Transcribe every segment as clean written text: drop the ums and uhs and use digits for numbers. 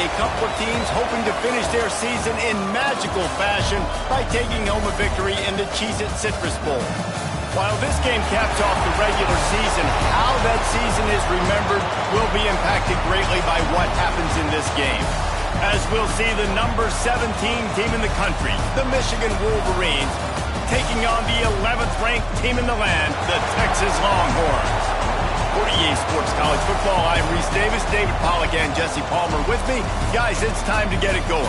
a couple of teams hoping to finish their season in magical fashion by taking home a victory in the Cheez Citrus Bowl. While this game caps off the regular season, how that season is remembered will be impacted greatly by what happens in this game. As we'll see the number 17 team in the country, the Michigan Wolverines, taking on the 11th ranked team in the land, the Texas Longhorns. For EA Sports College Football, I'm Reese Davis, David Pollack, and Jesse Palmer with me. Guys, it's time to get it going.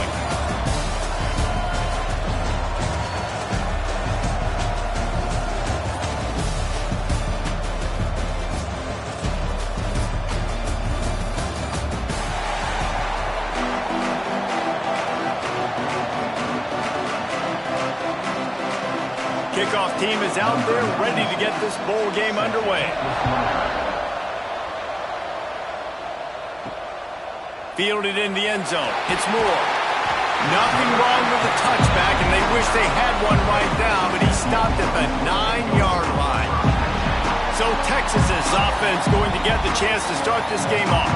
Kickoff team is out there ready to get this bowl game underway. Fielded in the end zone. It's Moore. Nothing wrong with the touchback, and they wish they had one right now, but he stopped at the 9-yard line. So Texas's offense going to get the chance to start this game off.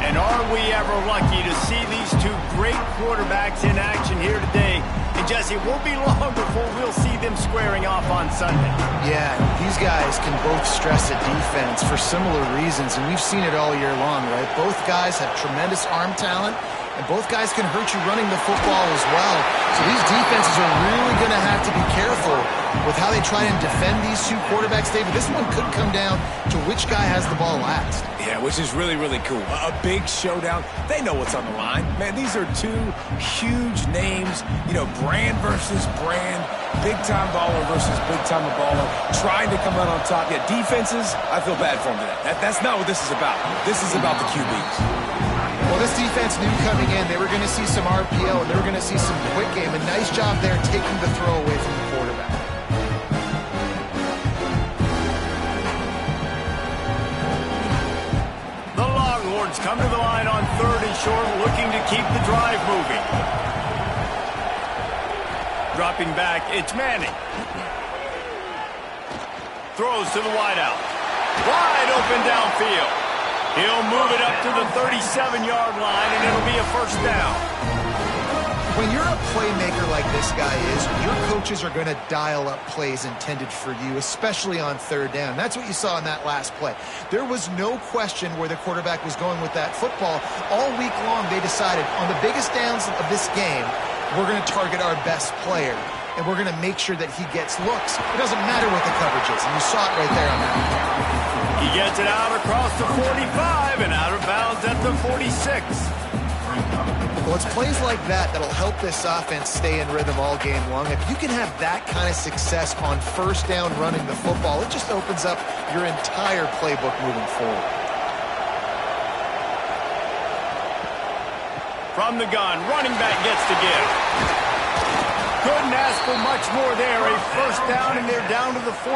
And are we ever lucky to see these two great quarterbacks in action here today? And Jesse, it won't be long before we'll see them squaring off on Sunday. Yeah, these guys can both stress a defense for similar reasons, and we've seen it all year long, right? Both guys have tremendous arm talent, and both guys can hurt you running the football as well. So these defenses are really going to have to be careful with how they try and defend these two quarterbacks, David. This one could come down to which guy has the ball last. Yeah, which is really, really cool. A big showdown. They know what's on the line. Man, these are two huge names, you know, brand versus brand, big-time baller versus big-time baller, trying to come out on top. Yeah, defenses, I feel bad for them today. That's not what this is about. This is about the QBs. Well, this defense knew coming in they were going to see some RPO, and they were going to see some quick game. A nice job there taking the throw away from the quarterback. The Longhorns come to the line on 3rd and short, looking to keep the drive moving. Dropping back, it's Manning. Throws to the wideout. Wide open downfield. He'll move it up to the 37-yard line, and it'll be a first down. When you're a playmaker like this guy is, your coaches are going to dial up plays intended for you, especially on 3rd down. That's what you saw in that last play. There was no question where the quarterback was going with that football. All week long, they decided on the biggest downs of this game, we're going to target our best player, and we're going to make sure that he gets looks. It doesn't matter what the coverage is, and you saw it right there on that play. He gets it out across the 45 and out of bounds at the 46. Well, it's plays like that that'll help this offense stay in rhythm all game long. If you can have that kind of success on 1st down running the football, it just opens up your entire playbook moving forward. From the gun, running back gets to give. Couldn't ask for much more there. A first down, and they're down to the 42.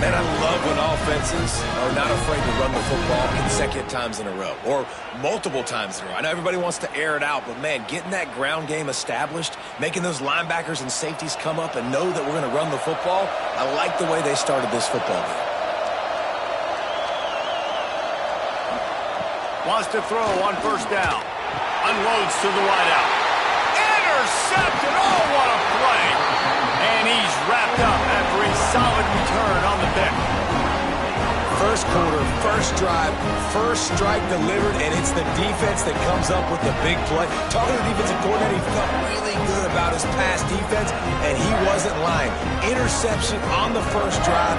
Man, I love when offenses are not afraid to run the football consecutive times in a row or multiple times in a row. I know everybody wants to air it out, but, man, getting that ground game established, making those linebackers and safeties come up and know that we're going to run the football, I like the way they started this football game. Wants to throw on 1st down. Unloads to the wideout. Intercepted! Oh, what a play! And he's wrapped up after a solid return on the pick. First quarter, first drive, first strike delivered, and it's the defense that comes up with the big play. Talking to the defensive coordinator, he felt really good about his pass defense, and he wasn't lying. Interception on the first drive,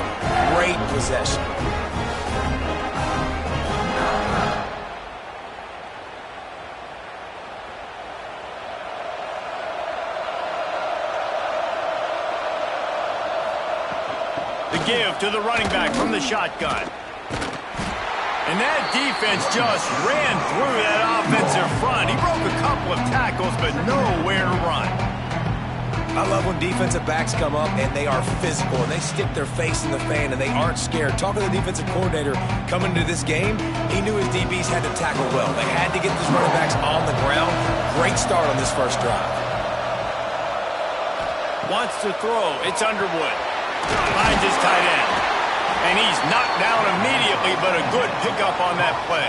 great possession. Give to the running back from the shotgun. And that defense just ran through that offensive front. He broke a couple of tackles, but nowhere to run. I love when defensive backs come up and they are physical and they stick their face in the fan and they aren't scared. Talking to the defensive coordinator coming into this game, he knew his DBs had to tackle well. They had to get these running backs on the ground. Great start on this first drive. Wants to throw. It's Underwood. Finds his tight end. And he's knocked down immediately, but a good pickup on that play.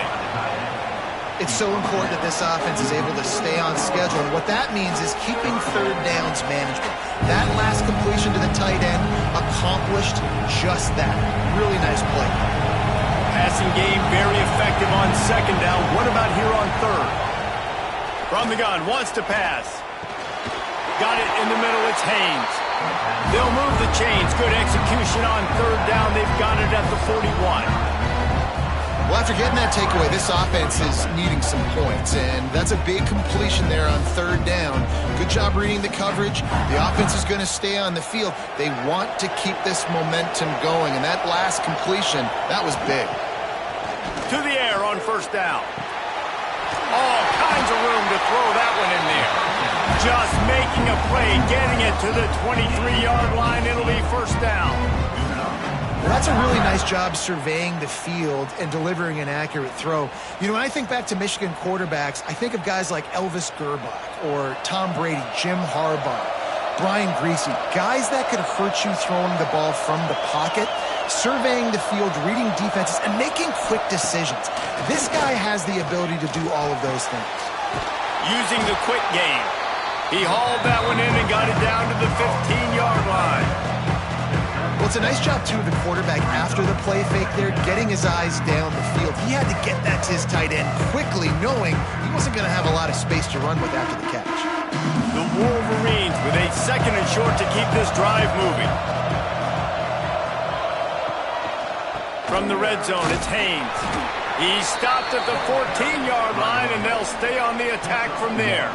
It's so important that this offense is able to stay on schedule, and what that means is keeping third downs manageable. That last completion to the tight end accomplished just that. Really nice play. Passing game very effective on second down. What about here on third? From the gun, wants to pass. Got it in the middle, it's Haynes. They'll move the chains. Good execution on third down. They've got it at the 41. Well, after getting that takeaway, this offense is needing some points, and that's a big completion there on third down. Good job reading the coverage. The offense is going to stay on the field. They want to keep this momentum going, and that last completion, that was big. To the air on first down. All kinds of room to throw that one in there. Just making a play, getting it to the 23-yard line. It'll be first down. Well, that's a really nice job surveying the field and delivering an accurate throw. You know, when I think back to Michigan quarterbacks, I think of guys like Elvis Gerbach or Tom Brady, Jim Harbaugh, Brian Griese, guys that could hurt you throwing the ball from the pocket, surveying the field, reading defenses, and making quick decisions. This guy has the ability to do all of those things. Using the quick game. He hauled that one in and got it down to the 15-yard line. Well, it's a nice job, too, of the quarterback after the play fake there, getting his eyes down the field. He had to get that to his tight end quickly, knowing he wasn't going to have a lot of space to run with after the catch. The Wolverines with a second and short to keep this drive moving. From the red zone, it's Haynes. He stopped at the 14-yard line, and they'll stay on the attack from there.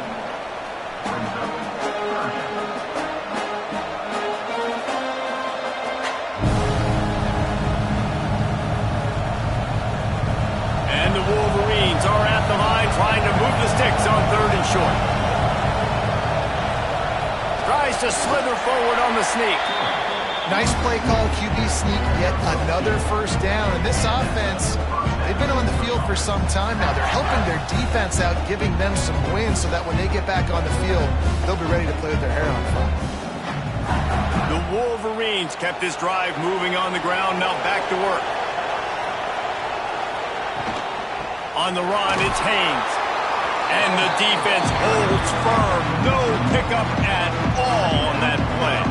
And the Wolverines are at the line trying to move the sticks on third and short. Tries to slither forward on the sneak. Nice play call, QB sneak, yet another first down. And this offense, they've been on the field for some time now. They're helping their defense out, giving them some wins so that when they get back on the field, they'll be ready to play with their hair on fire. The Wolverines kept this drive moving on the ground. Now back to work. On the run, it's Haynes. And the defense holds firm. No pickup at all on that play.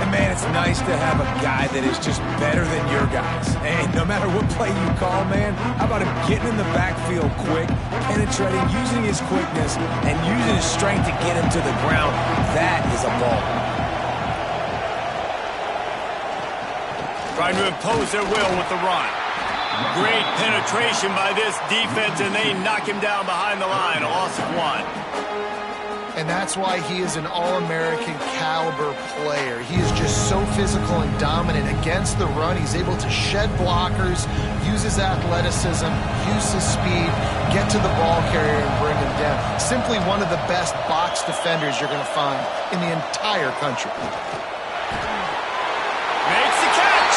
And, man, it's nice to have a guy that is just better than your guys. And no matter what play you call, man, how about him getting in the backfield quick, penetrating, using his quickness, and using his strength to get him to the ground? That is a ball. Trying to impose their will with the run. Great penetration by this defense, and they knock him down behind the line. A loss of 1. And that's why he is an All-American caliber player. He is just so physical and dominant against the run. He's able to shed blockers, use his athleticism, use his speed, get to the ball carrier and bring him down. Simply one of the best box defenders you're going to find in the entire country. Makes the catch,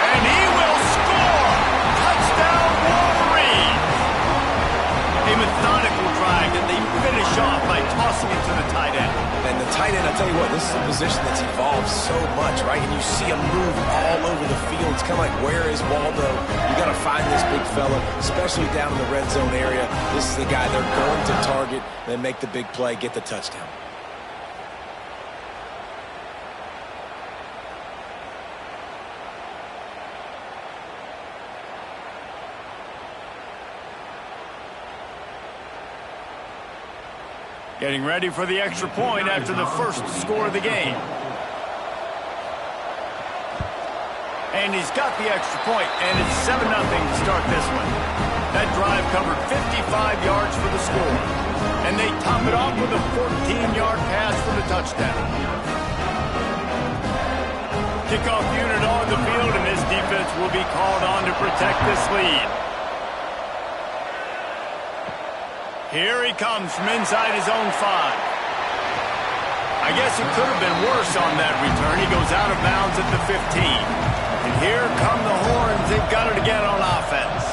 and he will score. Touchdown, Wolverines. A methodical drive that they finish off by tossing it to the tight end. And the tight end, I'll tell you what, this is a position that's evolved so much, right? And you see him move all over the field. It's kind of like, where is Waldo? You got to find this big fella, especially down in the red zone area. This is the guy they're going to target, then make the big play, get the touchdown. Getting ready for the extra point after the first score of the game. And he's got the extra point, and it's 7-0 to start this one. That drive covered 55 yards for the score. And they top it off with a 14-yard pass for the touchdown. Kickoff unit on the field, and this defense will be called on to protect this lead. Here he comes from inside his own 5. I guess it could have been worse on that return. He goes out of bounds at the 15. And here come the Horns. They've got it again on offense.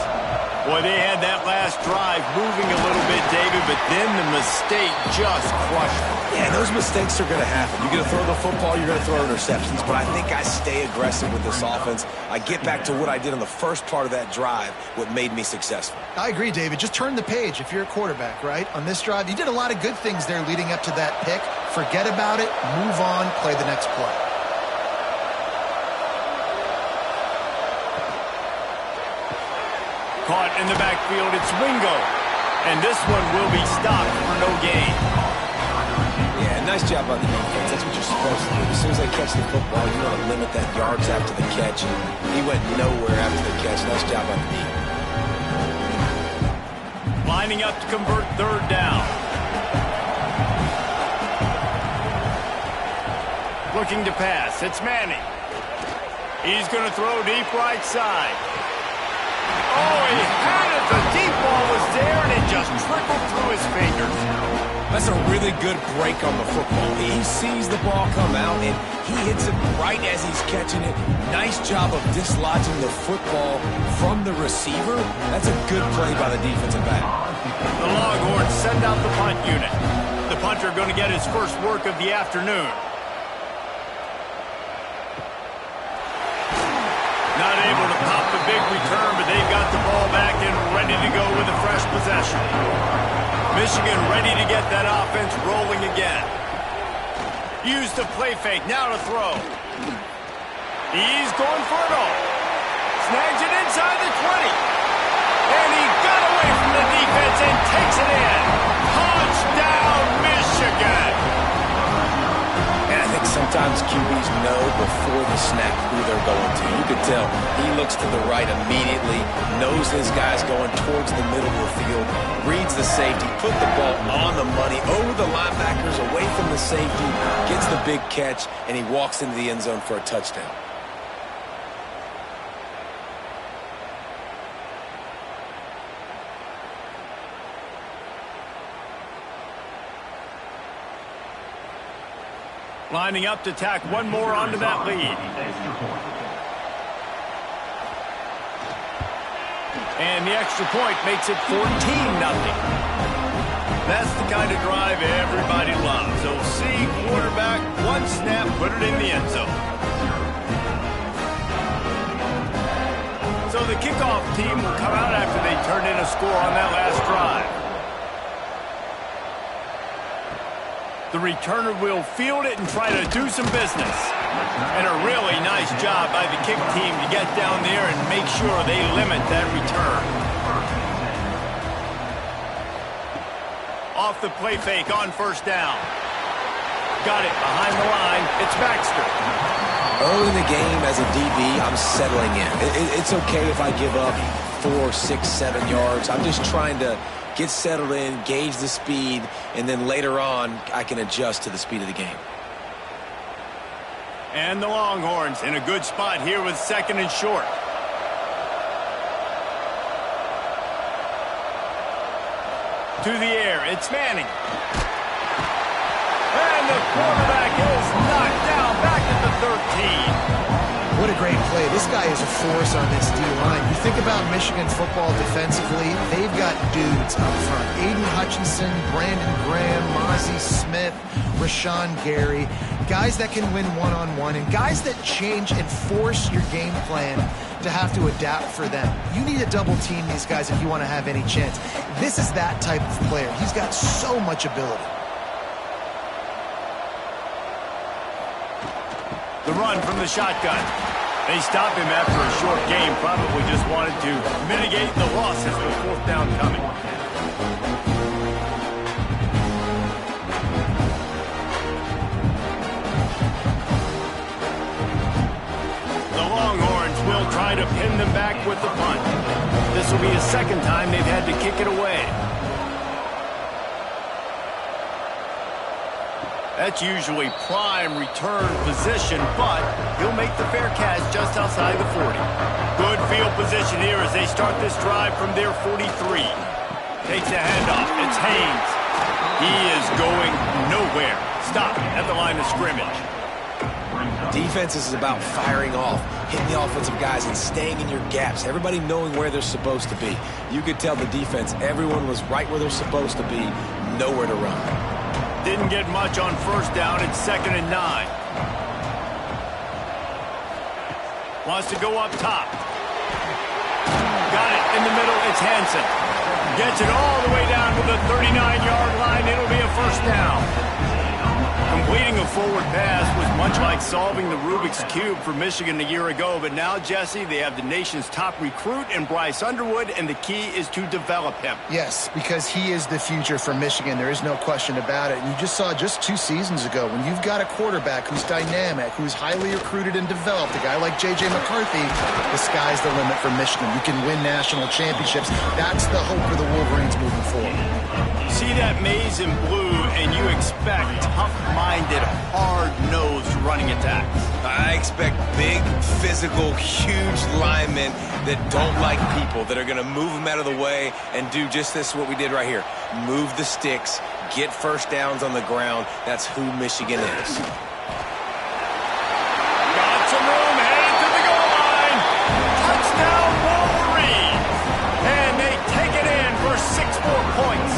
Boy, they had that last drive moving a little bit, David, but then the mistake just crushed them. Yeah, those mistakes are going to happen. You're going to throw the football, you're going to throw interceptions, but I think I stay aggressive with this offense. I get back to what I did on the first part of that drive, what made me successful. I agree, David. Just turn the page if you're a quarterback, right? On this drive, you did a lot of good things there leading up to that pick. Forget about it, move on, play the next play. Caught in the backfield, it's Wingo. And this one will be stopped for no gain. Yeah, nice job on the defense. That's what you're supposed to do. As soon as they catch the football, you want to limit that yards after the catch. He went nowhere after the catch. Nice job on the defense. Lining up to convert third down. Looking to pass, it's Manning. He's going to throw deep right side. Oh, he had it. The deep ball was there, and it just trickled through his fingers. That's a really good break on the football. He sees the ball come out, and he hits it right as he's catching it. Nice job of dislodging the football from the receiver. That's a good play by the defensive back. The Longhorns send out the punt unit. The punter going to get his first work of the afternoon. Not able to pop the big return, but they've got the ball back and ready to go with a fresh possession. Michigan ready to get that offense rolling again. Use the play fake, now to throw. He's going for it all. Snags it inside the 20. And he got away from the defense and takes it in. Touchdown, Michigan. And I think sometimes QBs know before the snap who they're going to. You could tell he looks to the right immediately, knows his guy's going towards the middle of the field, reads the safety, put the ball on the money, over the linebackers, away from the safety, gets the big catch, and he walks into the end zone for a touchdown. Lining up to tack one more onto that lead. And the extra point makes it 14-0. That's the kind of drive everybody loves. So see quarterback, one snap, put it in the end zone. So the kickoff team will come out after they turn in a score on that last drive. The returner will field it and try to do some business. And a really nice job by the kick team to get down there and make sure they limit that return. Off the play fake on first down. Got it behind the line. It's Baxter. Early in the game as a DB, I'm settling in. It's okay if I give up 4, 6, 7 yards. I'm just trying to get settled in, gauge the speed, and then later on, I can adjust to the speed of the game. And the Longhorns in a good spot here with second and short. To the air, it's Manning. And the quarterback is knocked down back at the 13. What a great play. This guy is a force on this D-line. You think about Michigan football defensively, they've got dudes up front. Aiden Hutchinson, Brandon Graham, Mozzie Smith, Rashawn Gary. Guys that can win one-on-one and guys that change and force your game plan to have to adapt for them. You need to double team these guys if you want to have any chance. This is that type of player. He's got so much ability. The run from the shotgun. They stop him after a short game. Probably just wanted to mitigate the losses with fourth down coming. The Longhorns will try to pin them back with the punt. This will be the second time they've had to kick it away. That's usually prime return position, but he'll make the fair catch just outside the 40. Good field position here as they start this drive from their 43. Takes a handoff. It's Haynes. He is going nowhere. Stop at the line of scrimmage. Defense is about firing off, hitting the offensive guys, and staying in your gaps. Everybody knowing where they're supposed to be. You could tell the defense, everyone was right where they're supposed to be, nowhere to run. Didn't get much on first down. It's 2nd and 9. Wants to go up top. Got it in the middle. It's Hansen. Gets it all the way down to the 39-yard line. It'll be a first down. Completing a forward pass was much like solving the Rubik's Cube for Michigan a year ago, but now, Jesse, they have the nation's top recruit in Bryce Underwood, and the key is to develop him. Yes, because he is the future for Michigan. There is no question about it. And you just saw just 2 seasons ago, when you've got a quarterback who's dynamic, who's highly recruited and developed, a guy like J.J. McCarthy, the sky's the limit for Michigan. You can win national championships. That's the hope for the Wolverines moving forward. See that maize in blue, and you expect tough-minded, hard-nosed running attacks. I expect big, physical, huge linemen that don't like people, that are going to move them out of the way and do just this, what we did right here. Move the sticks, get first downs on the ground. That's who Michigan is. Got some room, headed to the goal line. Touchdown, Wolverines. And they take it in for 6 more points.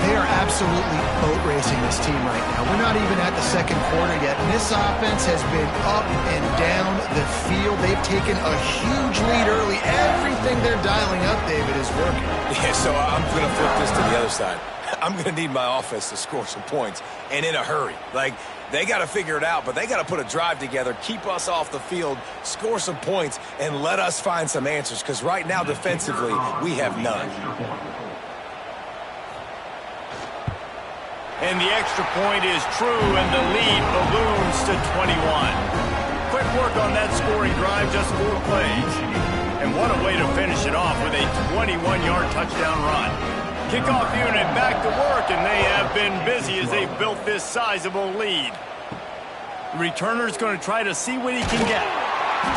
They are absolutely boat racing this team right now. We're not even at the second quarter yet, and this offense has been up and down the field. They've taken a huge lead early. Everything they're dialing up, David, is working. Yeah, so I'm going to flip this to the other side. I'm going to need my offense to score some points, and in a hurry. Like, they got to figure it out, but they got to put a drive together, keep us off the field, score some points, and let us find some answers, because right now, defensively, we have none. And the extra point is true, and the lead balloons to 21. Quick work on that scoring drive, just 4 plays. And what a way to finish it off with a 21-yard touchdown run. Kickoff unit back to work, and they have been busy as they've built this sizable lead. The returner's going to try to see what he can get.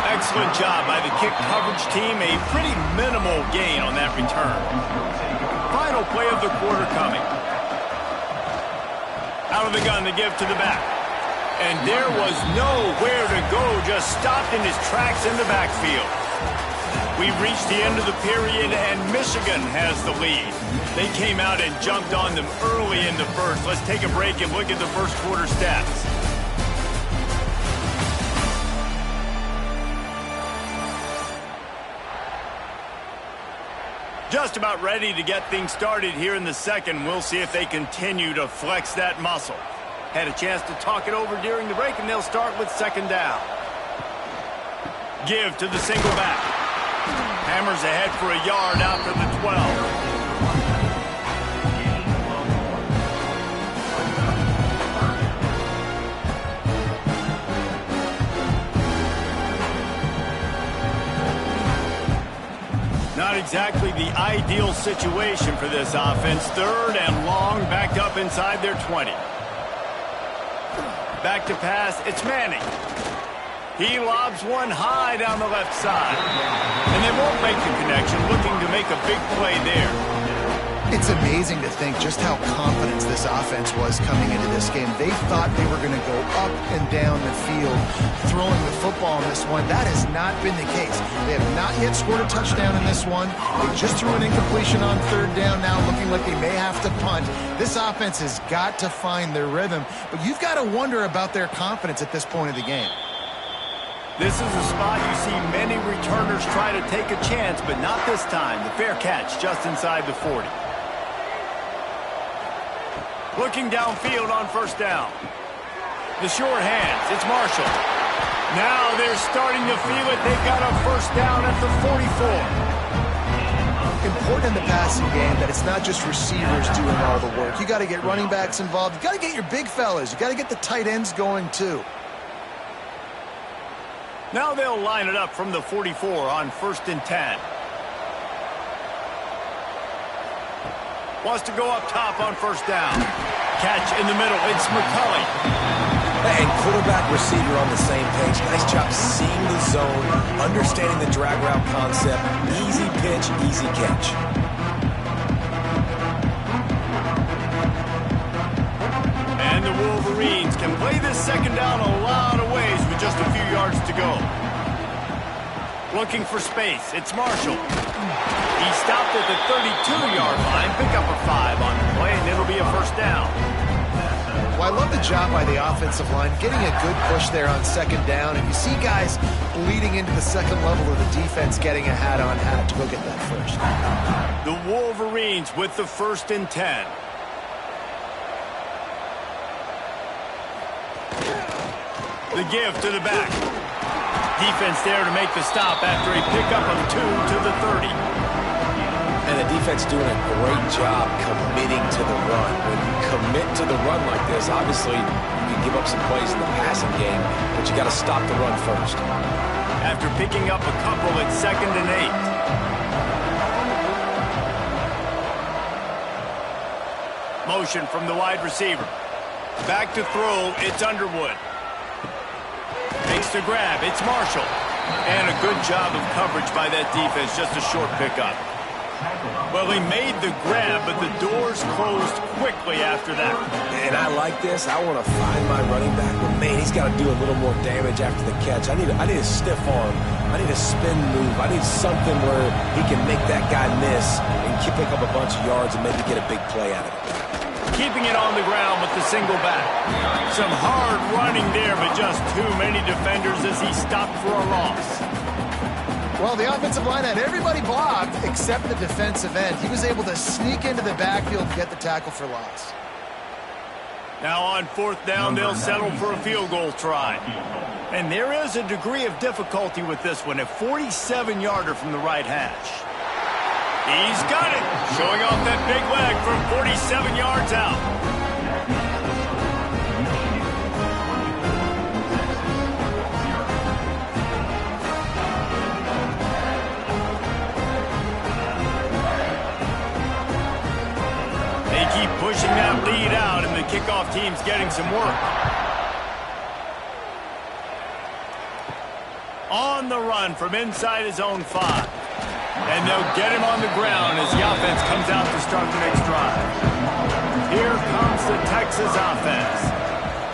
Excellent job by the kick coverage team. A pretty minimal gain on that return. Final play of the quarter coming. Out of the gun to give to the back. And there was nowhere to go, just stopped in his tracks in the backfield. We've reached the end of the period, and Michigan has the lead. They came out and jumped on them early in the first. Let's take a break and look at the first quarter stats. Just about ready to get things started here in the second. We'll see if they continue to flex that muscle. Had a chance to talk it over during the break, and they'll start with 2nd down. Give to the single back. Hammers ahead for a yard out to the 12. Not exactly the ideal situation for this offense. 3rd and long, backed up inside their 20. Back to pass, it's Manning. He lobs one high down the left side. And they won't make the connection, looking to make a big play there. It's amazing to think just how confident this offense was coming into this game. They thought they were going to go up and down the field throwing the football in this one. That has not been the case. They have not yet scored a touchdown in this one. They just threw an incompletion on 3rd down, now looking like they may have to punt. This offense has got to find their rhythm, but you've got to wonder about their confidence at this point of the game. This is a spot you see many returners try to take a chance, but not this time. The fair catch just inside the 40. Looking downfield on 1st down. The short hands, it's Marshall. Now they're starting to feel it. They've got a 1st down at the 44. Important in the passing game that it's not just receivers doing all the work. You got to get running backs involved. You got to get your big fellas. You got to get the tight ends going too. Now they'll line it up from the 44 on 1st and 10. Wants to go up top on 1st down. Catch in the middle. It's McCulley. And quarterback, receiver on the same page. Nice job seeing the zone, understanding the drag route concept. Easy pitch, easy catch. And the Wolverines can play this second down a lot of ways with just a few yards to go. Looking for space, it's Marshall. He stopped at the 32-yard line, pick up a 5 on the play, and it'll be a first down. Well, I love the job by the offensive line, getting a good push there on second down, and you see guys bleeding into the second level of the defense getting a hat-on-hat to go get that first. The Wolverines with the 1st and 10. The give to the back. Defense there to make the stop after a pickup of 2 to the 30. And the defense doing a great job committing to the run. When you commit to the run like this, obviously you can give up some plays in the passing game, but you got to stop the run first. After picking up a couple, it's 2nd and 8. Motion from the wide receiver. Back to throw, it's Underwood. Makes the grab, it's Marshall. And a good job of coverage by that defense, just a short pickup. Well, he made the grab, but the doors closed quickly after that. And I like this. I want to find my running back, but man, he's got to do a little more damage after the catch. I need a stiff arm. I need a spin move. I need something where he can make that guy miss and pick up a bunch of yards and maybe get a big play out of it. Keeping it on the ground with the single back. Some hard running there, but just too many defenders as he stopped for a loss. Well, the offensive line had everybody blocked except the defensive end. He was able to sneak into the backfield and get the tackle for loss. Now on 4th down, they'll settle for a field goal try. And there is a degree of difficulty with this one, a 47-yarder from the right hash. He's got it, showing off that big leg from 47 yards out. They keep pushing that lead out, and the kickoff team's getting some work. On the run from inside his own 5. And they'll get him on the ground as the offense comes out to start the next drive. Here comes the Texas offense.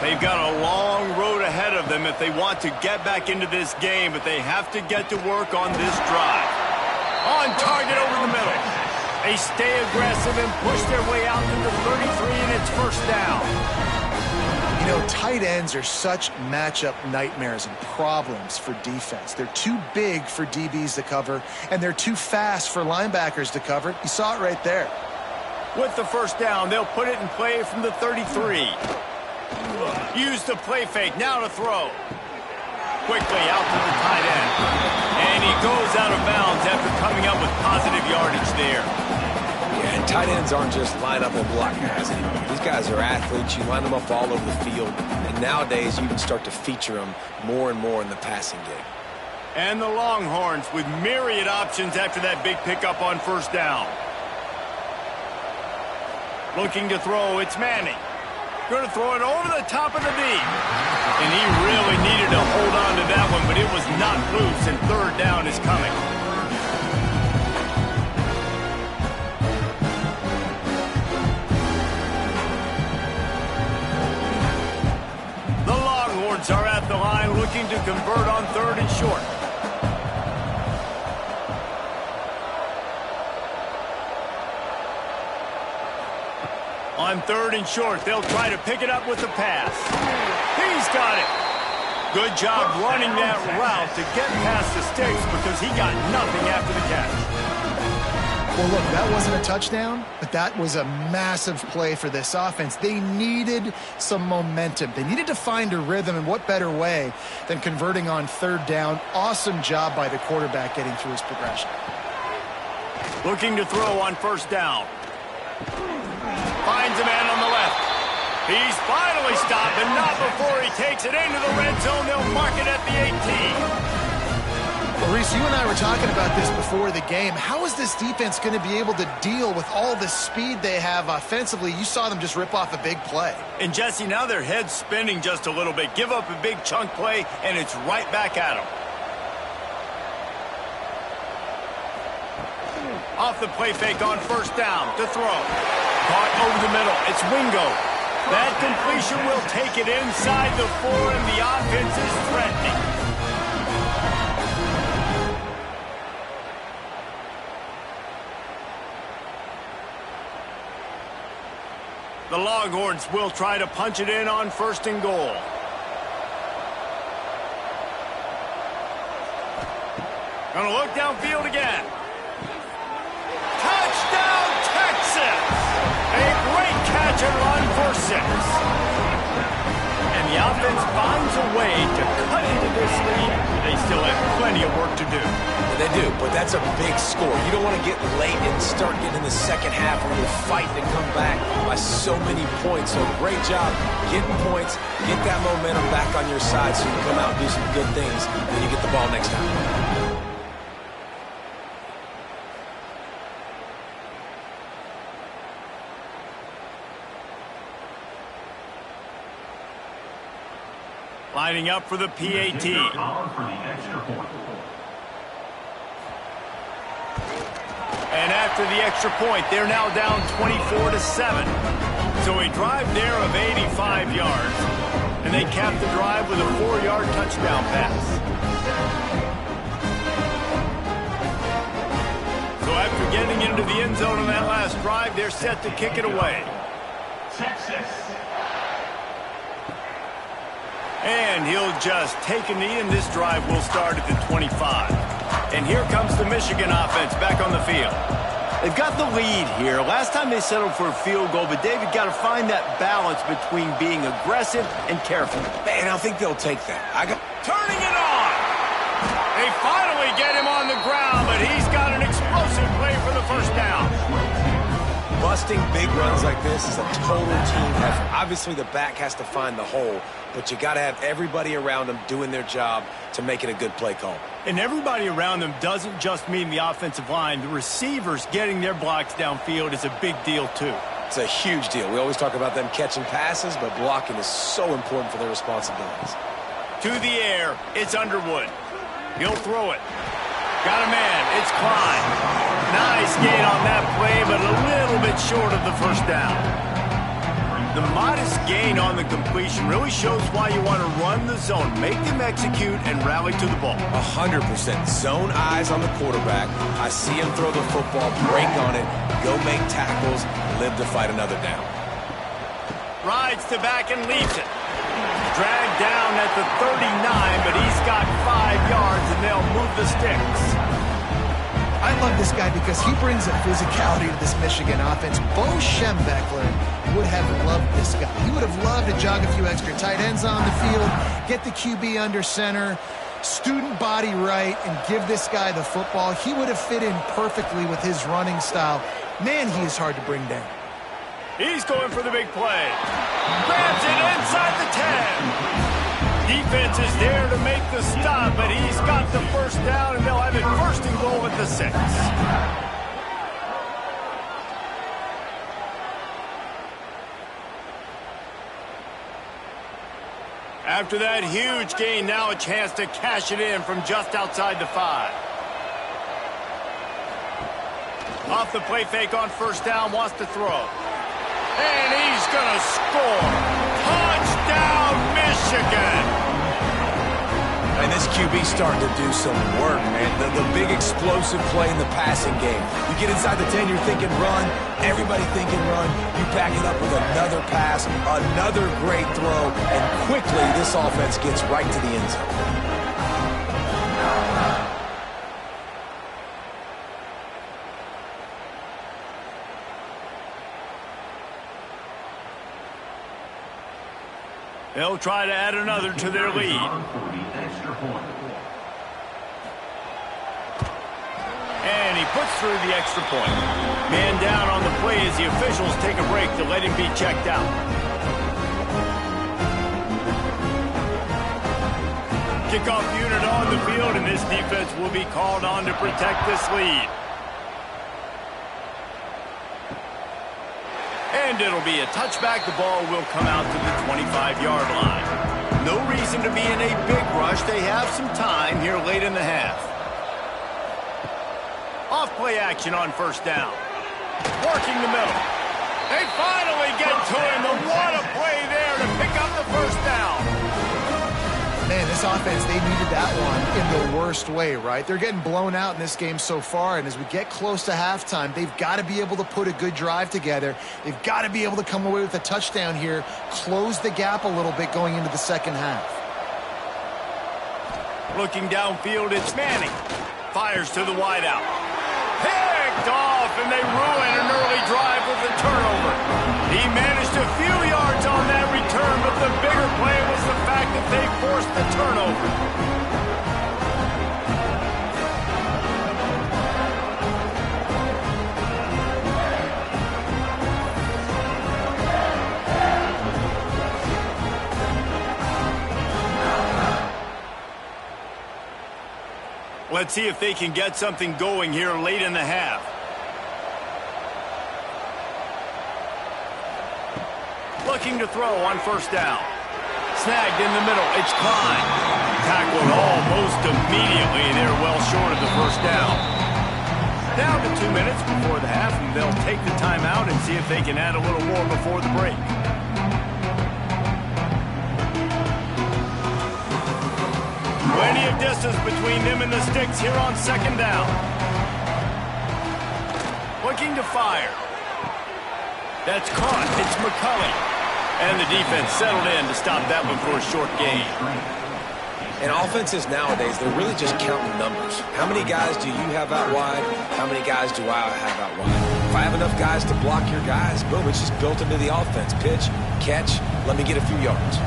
They've got a long road ahead of them if they want to get back into this game, but they have to get to work on this drive. On target over the middle. They stay aggressive and push their way out to the 33, and it's first down. You know, tight ends are such matchup nightmares and problems for defense. They're too big for DBs to cover, and they're too fast for linebackers to cover. You saw it right there. With the first down, they'll put it in play from the 33. Use the play fake, now to throw. Quickly out to the tight end. And he goes out of bounds after coming up with positive yardage there. Yeah, and tight ends aren't just line up and block guys anymore. These guys are athletes. You line them up all over the field. And nowadays, you can start to feature them more and more in the passing game. And the Longhorns with myriad options after that big pickup on first down. Looking to throw, it's Manning. Going to throw it over the top of the deep. And he really needed to hold on to that one, but it was not loose, and third down is coming. The Longhorns are at the line looking to convert on 3rd and short. On 3rd and short, they'll try to pick it up with the pass. He's got it. Good job running that route to get past the sticks because he got nothing after the catch. Well, look, that wasn't a touchdown, but that was a massive play for this offense. They needed some momentum. They needed to find a rhythm, and what better way than converting on 3rd down. Awesome job by the quarterback getting through his progression. Looking to throw on first down. Finds a man on the left. He's finally stopped, and not before he takes it into the red zone. They'll mark it at the 18. Well, Reese, you and I were talking about this before the game. How is this defense going to be able to deal with all the speed they have offensively? You saw them just rip off a big play. And, Jesse, now their head's spinning just a little bit. Give up a big chunk play, and it's right back at them. Off the play fake on first down to throw. Caught over the middle. It's Wingo. That completion will take it inside the 4, and the offense is threatening. The Longhorns will try to punch it in on 1st and goal. Gonna look downfield again. Touchdown, Texas! A great catch and run for 6. And the offense finds a way to cut into this lead. They still have plenty of work to do. They do, but that's a big score. You don't want to get late and start getting in the second half where you're fighting to come back by so many points. So great job getting points, get that momentum back on your side so you can come out and do some good things when you get the ball next time. Lining up for the PAT. And after the extra point, they're now down 24-7. So a drive there of 85 yards. And they cap the drive with a 4-yard touchdown pass. So after getting into the end zone on that last drive, they're set to kick it away. Texas. And he'll just take a knee, and this drive will start at the 25. And here comes the Michigan offense back on the field. They've got the lead here. Last time they settled for a field goal, but David got to find that balance between being aggressive and careful. Man, I think they'll take that. Turning it on! They finally get him on the ground, but he's got an explosive play for the 1st down. Busting big runs like this is a total team effort. Obviously, the back has to find the hole, but you got to have everybody around them doing their job to make it a good play call. And everybody around them doesn't just mean the offensive line. The receivers getting their blocks downfield is a big deal, too. It's a huge deal. We always talk about them catching passes, but blocking is so important for their responsibilities. To the air, it's Underwood. He'll throw it. Got a man, it's Klein. Nice gain on that play, but a little bit short of the 1st down. The modest gain on the completion really shows why you want to run the zone, make them execute, and rally to the ball. 100%. Zone eyes on the quarterback. I see him throw the football, break on it, go make tackles, live to fight another down. Rides to back and leaves it. Dragged down at the 39, but he's got 5 yards, and they'll move the sticks. I love this guy because he brings a physicality to this Michigan offense. Bo Schembechler would have loved this guy. He would have loved to jog a few extra tight ends on the field, get the QB under center, student body right, and give this guy the football. He would have fit in perfectly with his running style. Man, he is hard to bring down. He's going for the big play. Grabs it inside the 10. Defense is there to make the stop, but he's got the 1st down, and they'll have it 1st and goal at the 6. After that huge gain, now a chance to cash it in from just outside the 5. Off the play fake on 1st down, wants to throw. And he's going to score. Touchdown, Michigan! And this QB starting to do some work, man. The big explosive play in the passing game. You get inside the 10, you're thinking run. Everybody thinking run. You back it up with another pass, another great throw, and quickly this offense gets right to the end zone. They'll try to add another to their lead. And he puts through the extra point. Man down on the play as the officials take a break to let him be checked out. Kickoff unit on the field, and this defense will be called on to protect this lead. And it'll be a touchback. The ball will come out to the 25-yard line. No reason to be in a big rush. They have some time here late in the half. Off play action on 1st down. Working the middle. They finally get to him, and what a play there to pick up the first down. Man, this offense, they needed that one in the worst way, right? They're getting blown out in this game so far, and as we get close to halftime, they've got to be able to put a good drive together. They've got to be able to come away with a touchdown here, close the gap a little bit going into the second half. Looking downfield, it's Manning. Fires to the wideout. Picked off, and they ruin an early drive with a turnover. He managed a few yards on that return, but the bigger play was the fact that they forced the turnover. Let's see if they can get something going here late in the half. Looking to throw on first down. Snagged in the middle. It's Klein. Tackled almost immediately. They're well short of the first down. Down to 2 minutes before the half, and they'll take the timeout and see if they can add a little more before the break. Plenty of distance between them and the sticks here on second down. Looking to fire. That's caught. It's McCulley. And the defense settled in to stop that one for a short gain. And offenses nowadays, they're really just counting numbers. How many guys do you have out wide? How many guys do I have out wide? If I have enough guys to block your guys, boom, it's just built into the offense. Pitch, catch, let me get a few yards.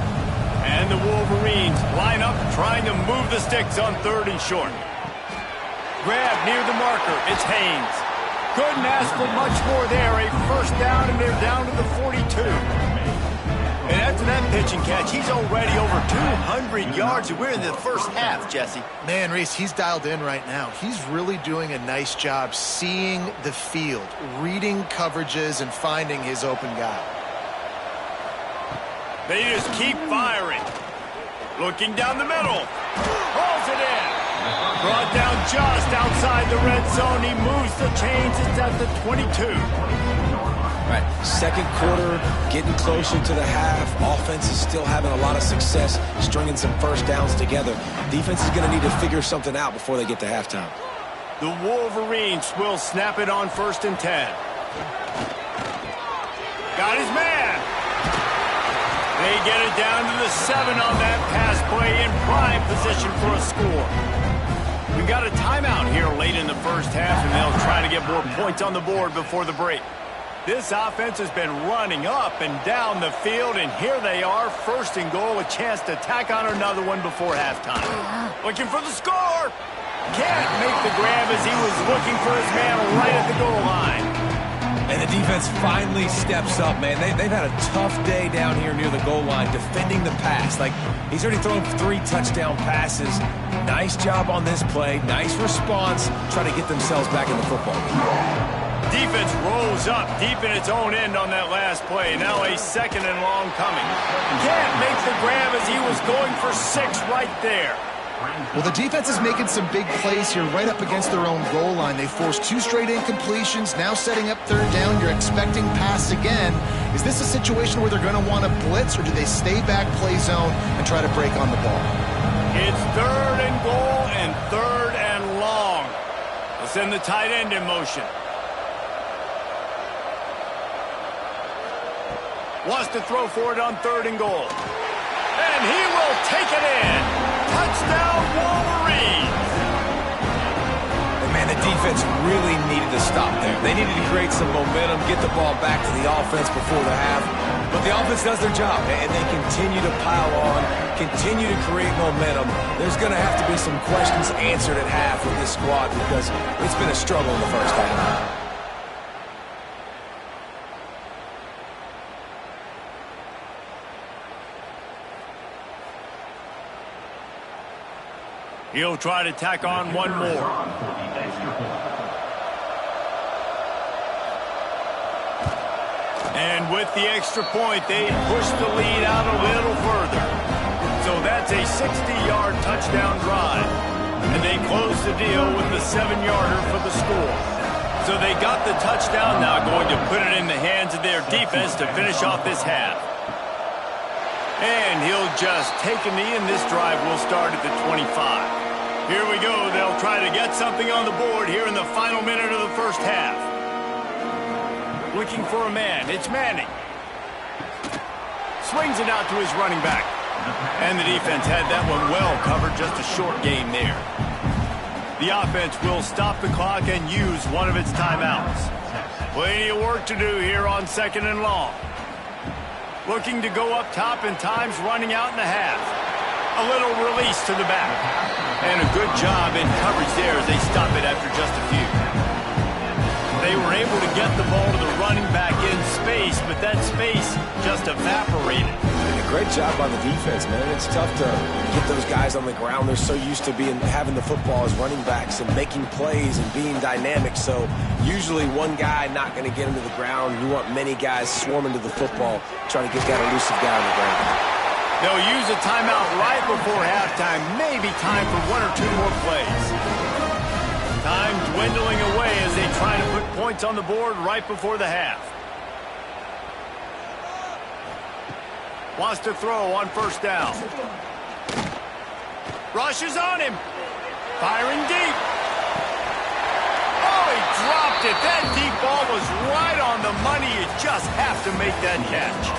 And the Wolverines line up trying to move the sticks on third and short. Grab near the marker. It's Haynes. Couldn't ask for much more there. A first down, and they're down to the 42. And after that pitch and catch, he's already over 200 yards. And we're in the first half, Jesse. Man, Reese, he's dialed in right now. He's really doing a nice job seeing the field, reading coverages, and finding his open guy. They just keep firing. Looking down the middle. Pulls it in. Brought down just outside the red zone. He moves the chains. It's at the 22. Right, second quarter, getting closer to the half. Offense is still having a lot of success stringing some first downs together. Defense is going to need to figure something out before they get to halftime. The Wolverines will snap it on 1st and 10. Got his man. They get it down to the 7 on that pass play in prime position for a score. We've got a timeout here late in the first half, and they'll try to get more points on the board before the break. This offense has been running up and down the field, and here they are, 1st and goal, a chance to tack on another one before halftime. Looking for the score. Can't make the grab as he was looking for his man right at the goal line. And the defense finally steps up, man. They've had a tough day down here near the goal line defending the pass. Like, he's already thrown 3 touchdown passes. Nice job on this play. Nice response. Trying to get themselves back in the football game. Defense rolls up deep in its own end on that last play. Now a 2nd and long coming. Can't make the grab as he was going for 6 right there. Well, the defense is making some big plays here right up against their own goal line. They forced 2 straight incompletions, now setting up 3rd down. You're expecting pass again. Is this a situation where they're going to want to blitz, or do they stay back, play zone, and try to break on the ball? It's 3rd and goal and 3rd and long. They'll send the tight end in motion. Wants to throw for it on 3rd and goal. And he will take it in. Touchdown, Wolverines. And man, the defense really needed to stop there. They needed to create some momentum, get the ball back to the offense before the half. But the offense does their job, and they continue to pile on, continue to create momentum. There's going to have to be some questions answered at half with this squad because it's been a struggle in the first half. He'll try to tack on one more. And with the extra point, they push the lead out a little further. So that's a 60-yard touchdown drive. And they close the deal with the 7-yarder for the score. So they got the touchdown, now going to put it in the hands of their defense to finish off this half. And he'll just take a knee, and this drive will start at the 25. Here we go. They'll try to get something on the board here in the final minute of the first half. Looking for a man. It's Manning. Swings it out to his running back. And the defense had that one well covered, just a short gain there. The offense will stop the clock and use one of its timeouts. Plenty of work to do here on 2nd and long. Looking to go up top, and time's running out in the half. A little release to the back. And a good job in coverage there as they stop it after just a few. They were able to get the ball to the running back in space, but that space just evaporated. Great job by the defense, man. It's tough to get those guys on the ground. They're so used to having the football as running backs and making plays and being dynamic. So usually one guy not going to get him to the ground. You want many guys swarming to the football, trying to get that elusive guy on the ground. They'll use a timeout right before halftime. Maybe time for one or two more plays. Time dwindling away as they try to put points on the board right before the half. Wants to throw on first down. Rushes on him. Firing deep. Oh, he dropped it. That deep ball was right on the money. You just have to make that catch.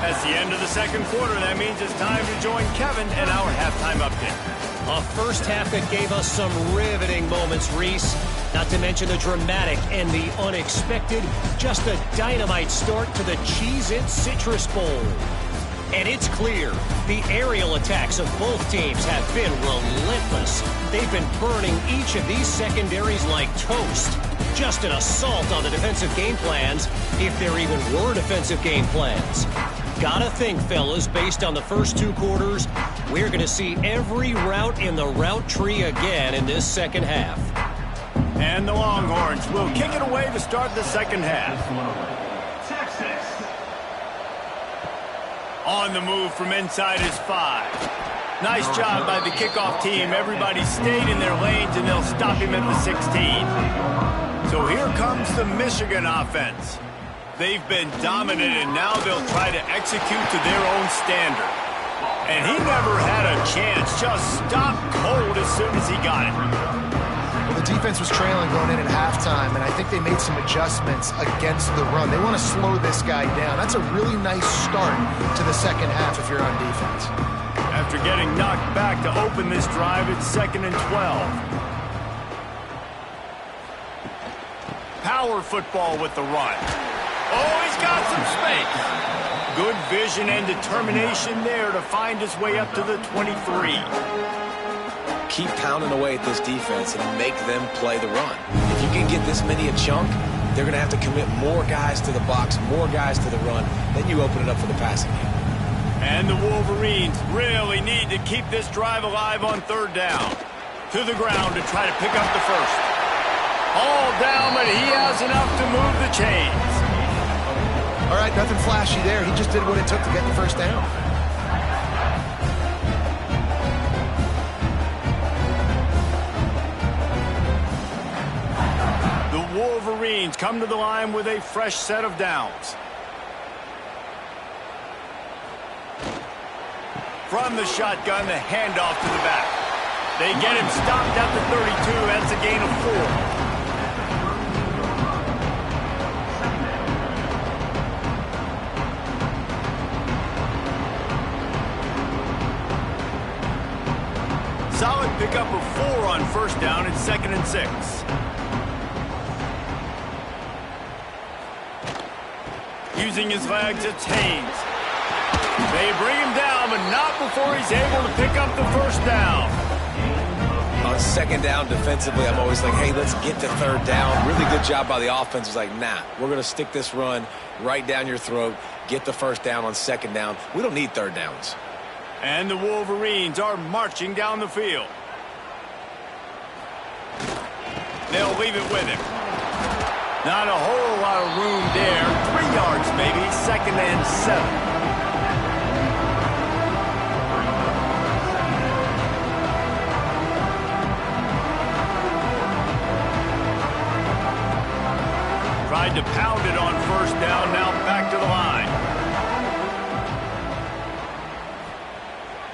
That's the end of the second quarter. That means it's time to join Kevin and our halftime update. A first half that gave us some riveting moments, Reese. Not to mention the dramatic and the unexpected. Just a dynamite start to the Cheez Citrus Bowl. And it's clear, the aerial attacks of both teams have been relentless. They've been burning each of these secondaries like toast. Just an assault on the defensive game plans, if there even were defensive game plans. Gotta think, fellas, based on the first two quarters, we're going to see every route in the route tree again in this second half. And the Longhorns will kick it away to start the second half. On the move from inside his 5. Nice job by the kickoff team. Everybody stayed in their lanes, and they'll stop him at the 16. So here comes the Michigan offense. They've been dominant, and now they'll try to execute to their own standard. And he never had a chance. Just stopped cold as soon as he got it. Well, the defense was trailing going in at halftime, and I think they made some adjustments against the run. They want to slow this guy down. That's a really nice start to the second half if you're on defense. After getting knocked back to open this drive, it's 2nd and 12. Power football with the run. Oh, he's got some space. Good vision and determination there to find his way up to the 23. Keep pounding away at this defense and make them play the run. If you can get this many a chunk, they're going to have to commit more guys to the box, more guys to the run. Then you open it up for the passing game. And the Wolverines really need to keep this drive alive on third down. To the ground to try to pick up the first. All down, but he has enough to move the chains. All right, nothing flashy there. He just did what it took to get the first down. The Wolverines come to the line with a fresh set of downs. From the shotgun, the handoff to the back. They get him stopped at the 32. That's a gain of 4. Solid pickup of 4 on first down. It's 2nd and 6. Using his legs, it's Haynes. They bring him down, but not before he's able to pick up the first down. On second down defensively, I'm always like, hey, let's get to third down. Really good job by the offense. It's like, nah, we're going to stick this run right down your throat, get the first down on second down. We don't need third downs. And the Wolverines are marching down the field. They'll leave it with him. Not a whole lot of room there. 3 yards maybe, 2nd and 7.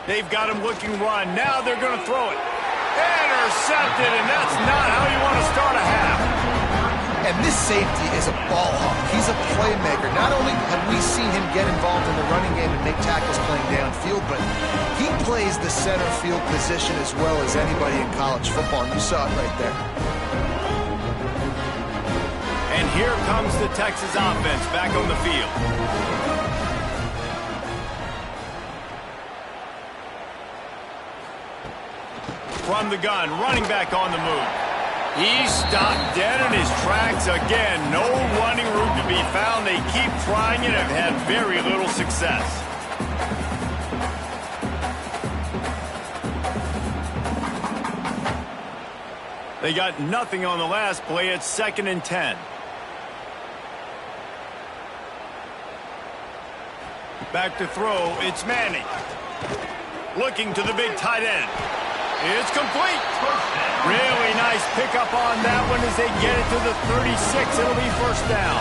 They've got him looking run. Now they're going to throw it. Intercepted, and that's not how you want to start a half. And this safety is a ball hawk. He's a playmaker. Not only have we seen him get involved in the running game and make tackles playing downfield, but he plays the center field position as well as anybody in college football, and you saw it right there. And here comes the Texas offense back on the field. From the gun, running back on the move. He's stopped dead in his tracks again. No running room to be found. They keep trying and have had very little success. They got nothing on the last play. It's 2nd and 10. Back to throw. It's Manning. Looking to the big tight end. It's complete. Really nice pickup on that one as they get it to the 36. It'll be first down.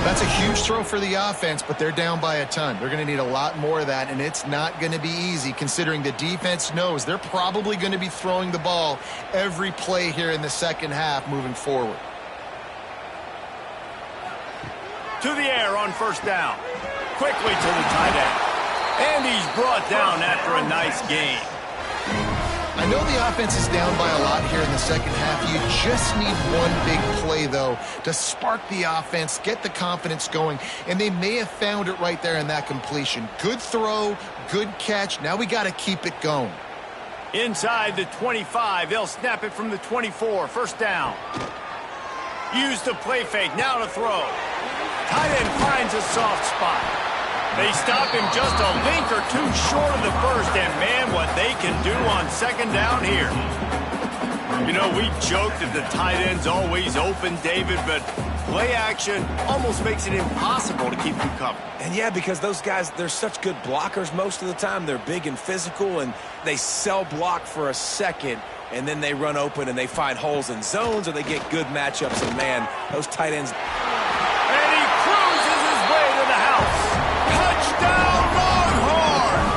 That's a huge throw for the offense, but they're down by a ton. They're going to need a lot more of that, and it's not going to be easy considering the defense knows they're probably going to be throwing the ball every play here in the second half moving forward. To the air on first down. Quickly to the tight end. And he's brought down after a nice gain. I know the offense is down by a lot here in the second half. You just need one big play, though, to spark the offense, get the confidence going, and they may have found it right there in that completion. Good throw, good catch. Now we got to keep it going. Inside the 25, they'll snap it from the 24. First down. Use the play fake. Now to throw. Tight end finds a soft spot. They stop him just a link or two short of the first, and man, what they can do on second down here. You know, we joked that the tight end's always open, David, but play action almost makes it impossible to keep them covered. And yeah, because those guys, they're such good blockers most of the time. They're big and physical, and they cell block for a second, and then they run open and they find holes in zones, or they get good matchups, and man, those tight ends. And he cruises his way to the house. Touchdown, Longhorns!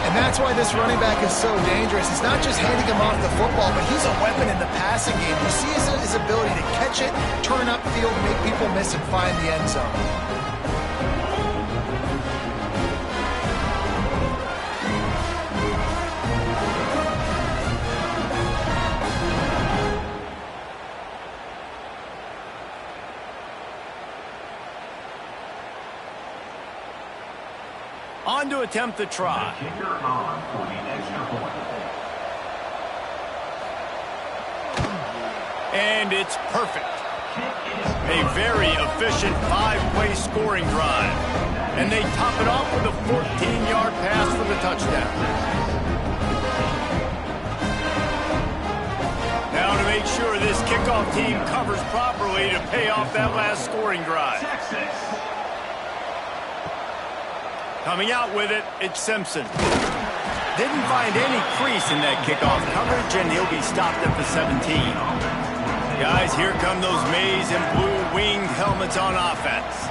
And that's why this running back is so dangerous. It's not just handing him off the football, but he's a weapon in the passing game. You see his ability to catch it, turn upfield, make people miss, and find the end zone. On to attempt the try. And it's perfect. A very efficient 5-play scoring drive. And they top it off with a 14-yard pass for the touchdown. Now to make sure this kickoff team covers properly to pay off that last scoring drive. Coming out with it, it's Simpson. Didn't find any crease in that kickoff coverage, and he'll be stopped at the 17. Guys, here come those maize and blue winged helmets on offense.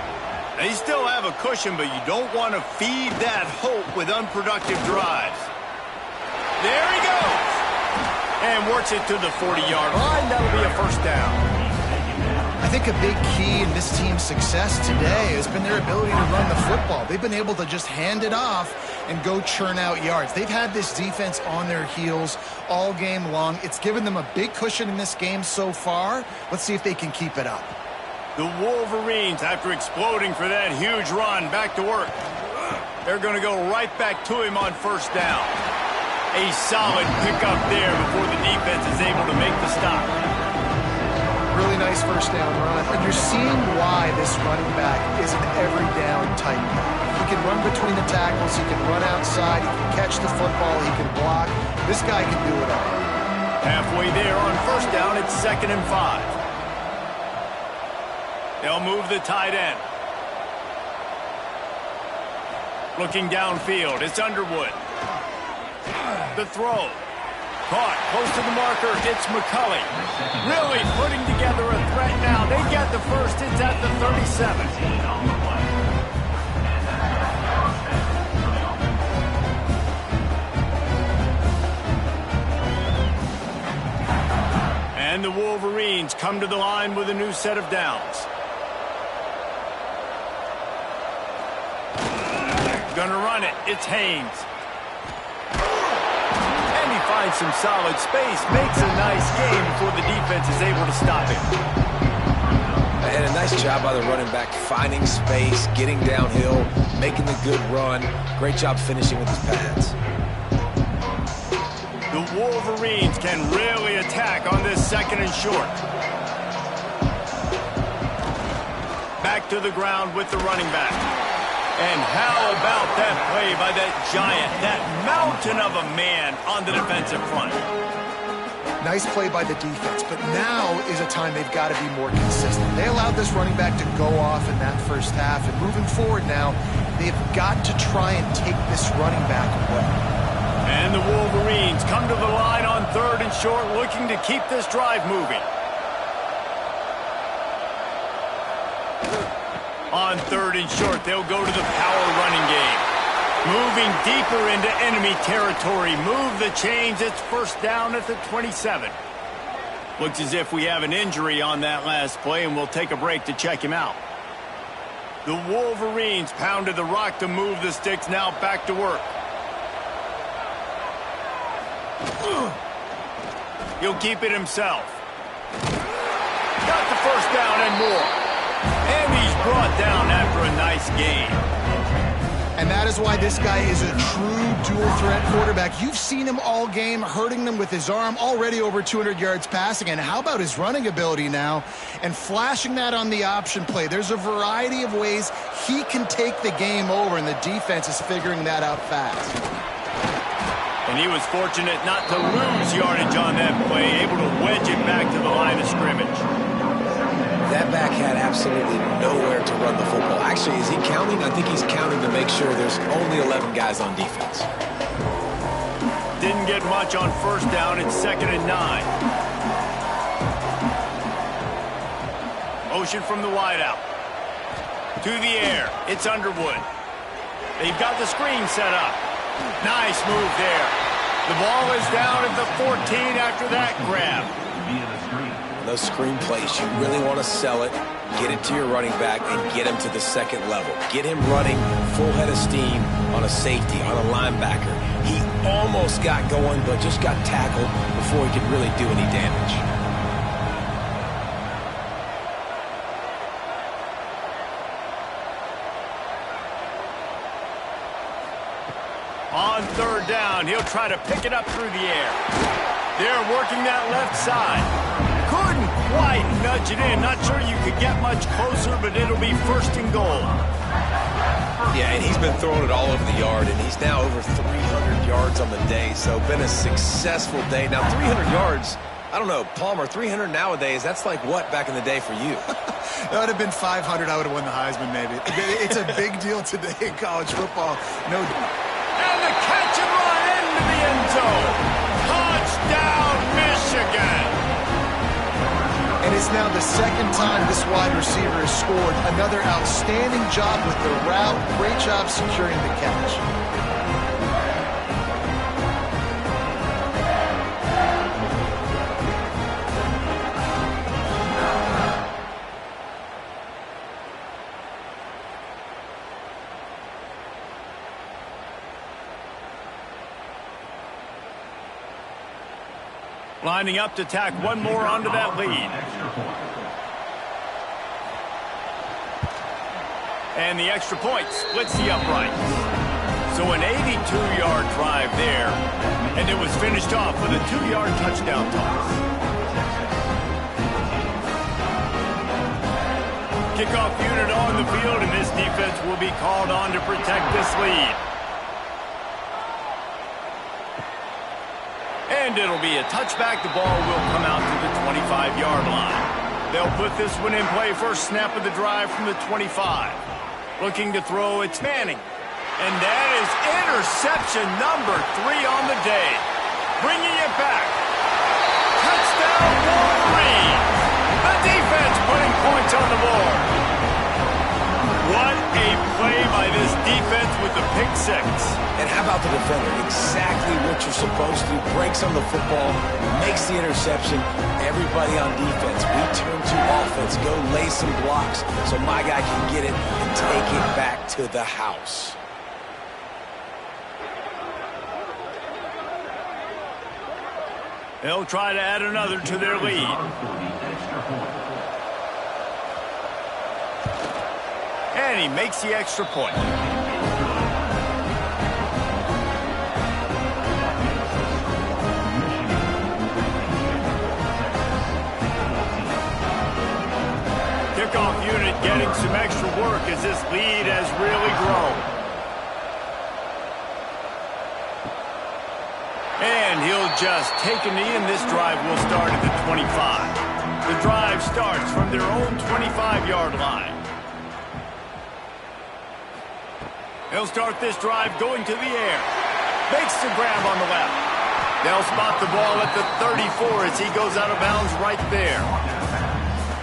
They still have a cushion, but you don't want to feed that hope with unproductive drives. There he goes. And works it to the 40-yard line. That'll be a first down. I think a big key in this team's success today has been their ability to run the football. They've been able to just hand it off and go churn out yards. They've had this defense on their heels all game long. It's given them a big cushion in this game so far. Let's see if they can keep it up. The Wolverines, after exploding for that huge run, back to work. They're going to go right back to him on first down. A solid pickup there before the defense is able to make the stop. Really nice first down run. And you're seeing why this running back is an every down type guy. He can run between the tackles. He can run outside. He can catch the football. He can block. This guy can do it all. Halfway there on first down, it's 2nd and 5. They'll move the tight end. Looking downfield, it's Underwood. The throw. Caught close to the marker, it's McCulley. Really putting together a threat now. They get the first, it's at the 37. And the Wolverines come to the line with a new set of downs. Gonna run it. It's Haynes. And he finds some solid space. Makes a nice game before the defense is able to stop him. And a nice job by the running back, finding space, getting downhill, making the good run. Great job finishing with his pads. The Wolverines can really attack on this 2nd and short. Back to the ground with the running back. And how about that play by that giant, that mountain of a man on the defensive front? Nice play by the defense, but now is a time they've got to be more consistent. They allowed this running back to go off in that first half, and moving forward now, they've got to try and take this running back away. And the Wolverines come to the line on 3rd and short, looking to keep this drive moving. On 3rd and short, they'll go to the power running game. Moving deeper into enemy territory. Move the chains. It's 1st down at the 27. Looks as if we have an injury on that last play, and we'll take a break to check him out. The Wolverines pounded the rock to move the sticks. Now back to work. He'll keep it himself. Got the 1st down and more. And he's brought down after a nice game. And that is why this guy is a true dual-threat quarterback. You've seen him all game, hurting them with his arm, already over 200 yards passing. And how about his running ability now? And flashing that on the option play. There's a variety of ways he can take the game over, and the defense is figuring that out fast. And he was fortunate not to lose yardage on that play, able to wedge it back to the line of scrimmage. That back had absolutely nowhere to run the football. Actually, is he counting? I think he's counting to make sure there's only 11 guys on defense. Didn't get much on 1st down. It's 2nd and 9. Motion from the wideout. To the air. It's Underwood. They've got the screen set up. Nice move there. The ball is down at the 14 after that grab. Those screen plays, you really want to sell it, get it to your running back, and get him to the 2nd level. Get him running full head of steam on a safety, on a linebacker. He almost got going, but just got tackled before he could really do any damage. On 3rd down, he'll try to pick it up through the air. They're working that left side. Couldn't quite nudge it in. Not sure you could get much closer, but it'll be 1st and goal. Yeah, and he's been throwing it all over the yard, and he's now over 300 yards on the day, so been a successful day. Now, 300 yards, I don't know, Palmer, 300 nowadays, that's like what back in the day for you? That would have been 500. I would have won the Heisman, maybe. It's a big deal today in college football. No doubt. And the catch and run into the end zone. Touchdown, Michigan. And it's now the 2nd time this wide receiver has scored. Another outstanding job with the route. Great job securing the catch. Lining up to tack one more onto that lead. And the extra point splits the uprights. So an 82-yard drive there, and it was finished off with a 2-yard touchdown toss. Kickoff unit on the field, and this defense will be called on to protect this lead. And it'll be a touchback. The ball will come out to the 25-yard line. They'll put this one in play. First snap of the drive from the 25. Looking to throw, it's Manning. And that is interception number 3 on the day. Bringing it back. Touchdown, Wolverines. The defense putting points on the board. What a play by this defense. offense with the pick six. And how about the defender? Exactly what you're supposed to do. Breaks on the football, makes the interception. Everybody on defense, we turn to offense. Go lay some blocks so my guy can get it and take it back to the house. They'll try to add another to their lead. And he makes the extra point. Kickoff unit getting some extra work as this lead has really grown. And he'll just take a knee, and this drive will start at the 25. The drive starts from their own 25-yard line. They'll start this drive going to the air. Makes the grab on the left. They'll spot the ball at the 34 as he goes out of bounds right there.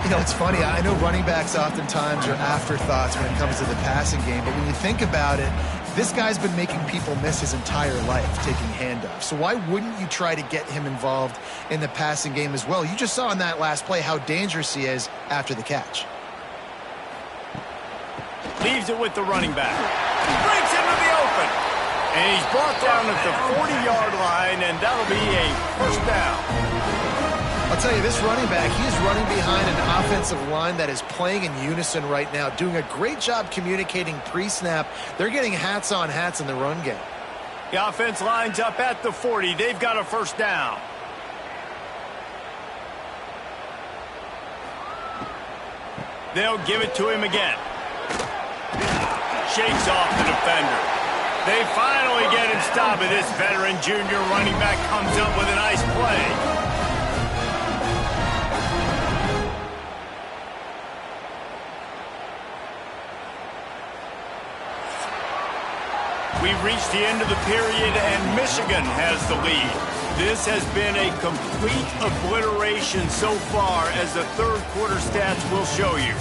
You know, it's funny. I know running backs oftentimes are afterthoughts when it comes to the passing game, but when you think about it, this guy's been making people miss his entire life taking handoffs. So why wouldn't you try to get him involved in the passing game as well? You just saw in that last play how dangerous he is after the catch. Leaves it with the running back. Breaks into the open. And he's brought down at the 40-yard line, and that'll be a first down. I'll tell you, this running back, he is running behind an offensive line that is playing in unison right now, doing a great job communicating pre-snap. They're getting hats on hats in the run game. The offense lines up at the 40. They've got a first down. They'll give it to him again. Shakes off the defender. They finally get him stopped, and this veteran junior running back comes up with a nice play. We've reached the end of the period, and Michigan has the lead. This has been a complete obliteration so far, as the third quarter stats will show you.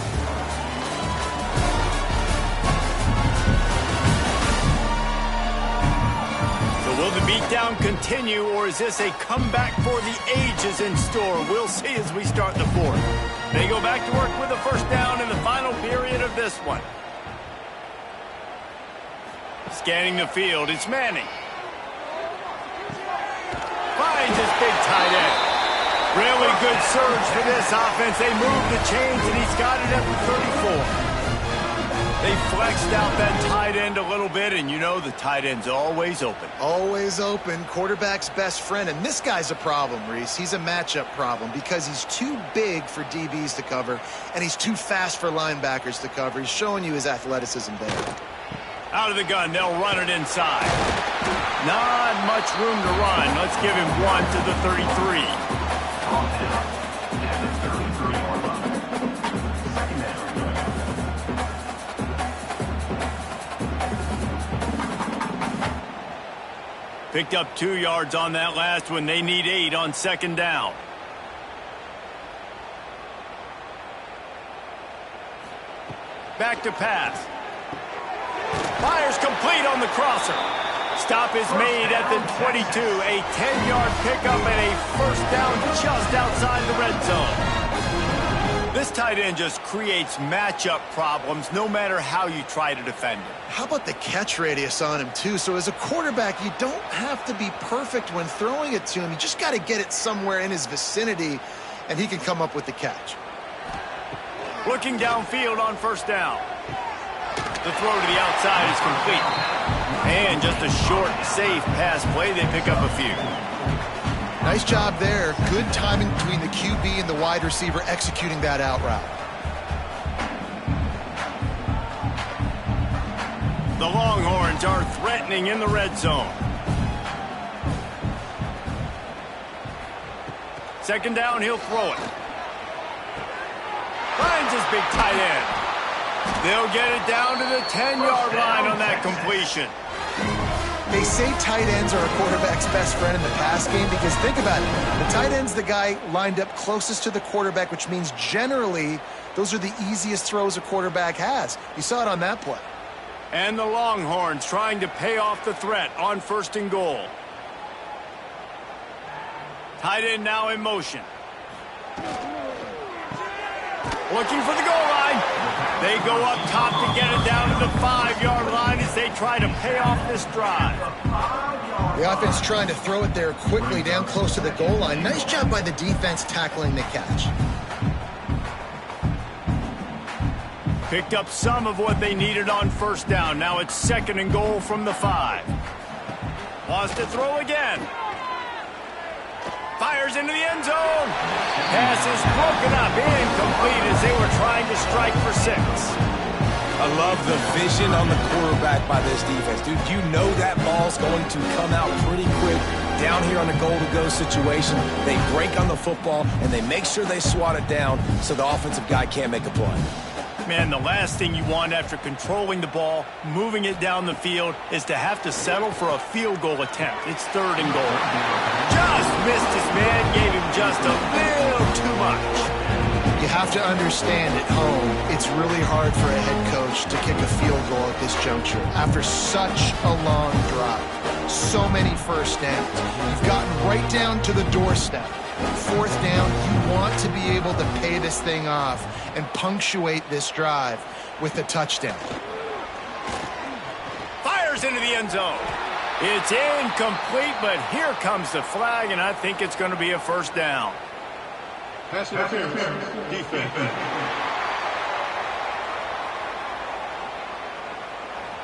So will the beatdown continue, or is this a comeback for the ages in store? We'll see as we start the fourth. They go back to work with a first down in the final period of this one. Scanning the field, it's Manning. Finds his big tight end. Really good surge for this offense. They move the chains, and he's got it at the 34. They flexed out that tight end a little bit, and you know the tight end's always open. Always open, quarterback's best friend. And this guy's a problem, Reese. He's a matchup problem because he's too big for DBs to cover, and he's too fast for linebackers to cover. He's showing you his athleticism there. Out of the gun, they'll run it inside. Not much room to run. Let's give him one to the 33. Picked up 2 yards on that last one. They need 8 on second down. Back to pass. Fires complete on the crosser. Stop is made at the 22. A 10-yard pickup and a first down just outside the red zone. This tight end just creates matchup problems no matter how you try to defend him. How about the catch radius on him, too? So as a quarterback, you don't have to be perfect when throwing it to him. You just got to get it somewhere in his vicinity, and he can come up with the catch. Looking downfield on first down. The throw to the outside is complete. And just a short, safe pass play. They pick up a few. Nice job there. Good timing between the QB and the wide receiver executing that out route. The Longhorns are threatening in the red zone. Second down, he'll throw it. Finds his big tight end. They'll get it down to the 10-yard line on that completion. They say tight ends are a quarterback's best friend in the pass game because think about it. The tight end's the guy lined up closest to the quarterback, which means generally those are the easiest throws a quarterback has. You saw it on that play. And the Longhorns trying to pay off the threat on 1st and goal. Tight end now in motion. Looking for the goal line. They go up top to get it down to the 5-yard line as they try to pay off this drive. The offense trying to throw it there quickly down close to the goal line. Nice job by the defense tackling the catch. Picked up some of what they needed on 1st down. Now it's 2nd and goal from the 5. Wants to throw again. Fires into the end zone. Pass is broken up, incomplete as they were trying to strike for 6. I love the vision on the quarterback by this defense. Dude, you know that ball's going to come out pretty quick. Down here on the goal-to-go situation, they break on the football, and they make sure they swat it down so the offensive guy can't make a play. Man, the last thing you want after controlling the ball, moving it down the field, is to have to settle for a field goal attempt. It's 3rd and goal. Just missed his man, gave him just a little too much. You have to understand at home, it's really hard for a head coach to kick a field goal at this juncture. After such a long drive, so many 1st downs, you've gotten right down to the doorstep. 4th down, you want to be able to pay this thing off and punctuate this drive with a touchdown. Fires into the end zone. It's incomplete, but here comes the flag, and I think it's going to be a 1st down. Pass interference, defense.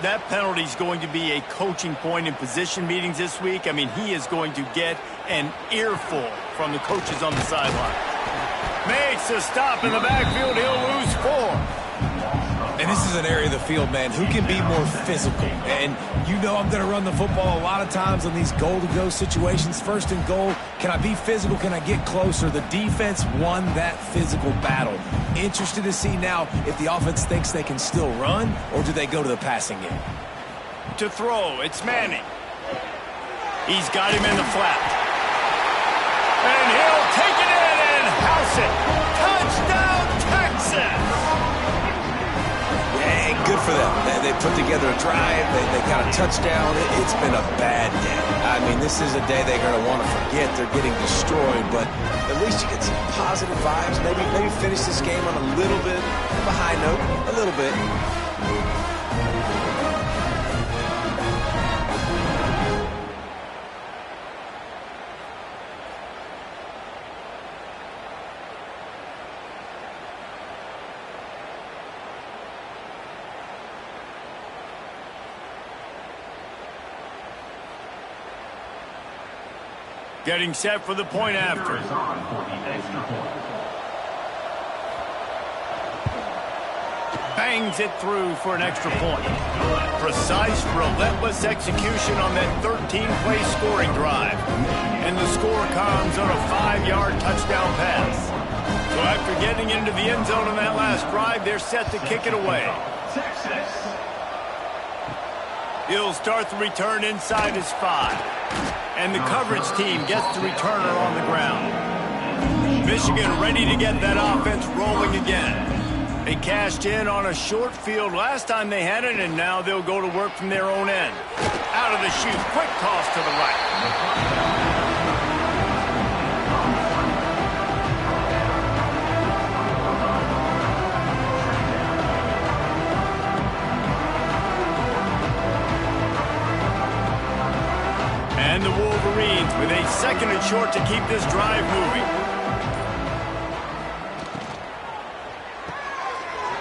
That penalty is going to be a coaching point in position meetings this week. I mean, he is going to get an earful from the coaches on the sideline. Makes a stop in the backfield. He'll lose 4. And this is an area of the field, man, who can be more physical. And you know I'm going to run the football a lot of times on these goal-to-go situations. 1st and goal, can I be physical? Can I get closer? The defense won that physical battle. Interested to see now if the offense thinks they can still run, or do they go to the passing game? To throw, it's Manning. He's got him in the flat. And he'll take it in and house it. Touchdown, Texas! Hey, good for them. They put together a drive. They got a touchdown. It's been a bad day. I mean, this is a day they're going to want to forget. They're getting destroyed, but at least you get some positive vibes. Maybe finish this game on a little bit of a high note, a little bit. Getting set for the point after. Bangs it through for an extra point. Precise, relentless execution on that 13-play scoring drive. And the score comes on a 5-yard touchdown pass. So after getting into the end zone on that last drive, they're set to kick it away. He'll start the return inside his 5. And the coverage team gets the returner on the ground. Michigan ready to get that offense rolling again. They cashed in on a short field last time they had it, and now they'll go to work from their own end. Out of the chute, quick toss to the right. And the Wolverines with a 2nd and short to keep this drive moving.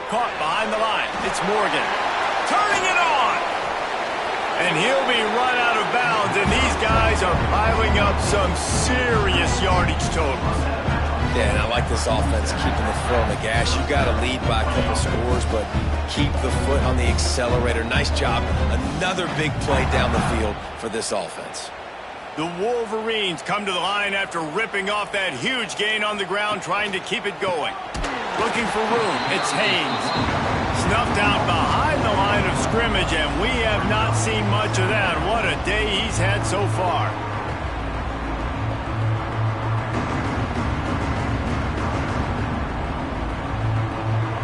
Caught behind the line. It's Morgan. Turning it on. And he'll be run out of bounds, and these guys are piling up some serious yardage totals. Yeah, and I like this offense keeping the foot on the gas. You got to lead by a couple scores, but keep the foot on the accelerator. Nice job. Another big play down the field for this offense. The Wolverines come to the line after ripping off that huge gain on the ground, trying to keep it going. Looking for room, it's Haynes. Snuffed out behind the line of scrimmage, and we have not seen much of that. What a day he's had so far.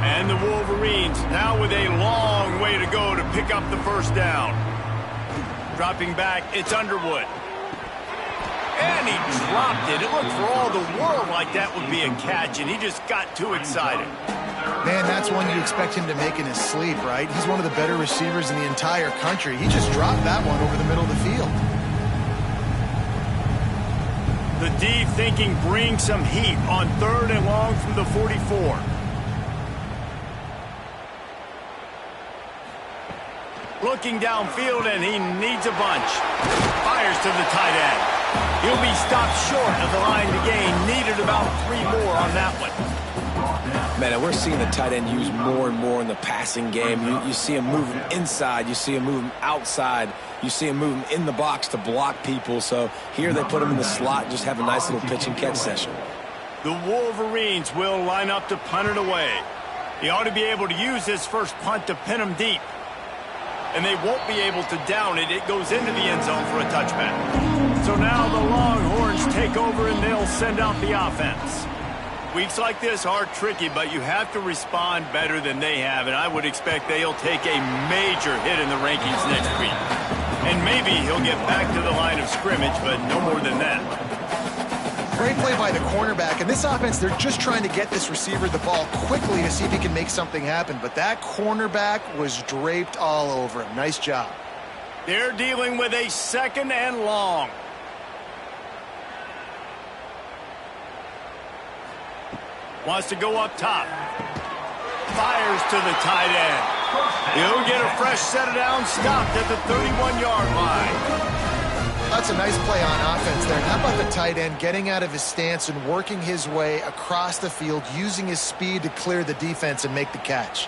And And the Wolverines now with a long way to go to pick up the first down. Dropping back, it's Underwood. And he dropped it. It looked for all the world like that would be a catch, and he just got too excited. Man, that's one you expect him to make in his sleep, right? He's one of the better receivers in the entire country. He just dropped that one over the middle of the field. The D thinking bring some heat on 3rd and long from the 44. Looking downfield, and he needs a bunch. Fires to the tight end. He'll be stopped short of the line to gain. Needed about 3 more on that one. Man, we're seeing the tight end used more and more in the passing game. You see him moving inside. You see him moving outside. You see him moving in the box to block people. So here they put him in the slot and just have a nice little pitch and catch session. The Wolverines will line up to punt it away. He ought to be able to use his first punt to pin him deep. And they won't be able to down it. It goes into the end zone for a touchback. So now the Longhorns take over and they'll send out the offense. Weeks like this are tricky, but you have to respond better than they have, and I would expect they'll take a major hit in the rankings next week. And maybe he'll get back to the line of scrimmage, but no more than that. Great play by the cornerback. In this offense, they're just trying to get this receiver the ball quickly to see if he can make something happen. But that cornerback was draped all over him. Nice job. They're dealing with a 2nd and long. Wants to go up top. Fires to the tight end. He'll get a fresh set of downs, stopped at the 31-yard line. That's a nice play on offense there. How about the tight end getting out of his stance and working his way across the field, using his speed to clear the defense and make the catch?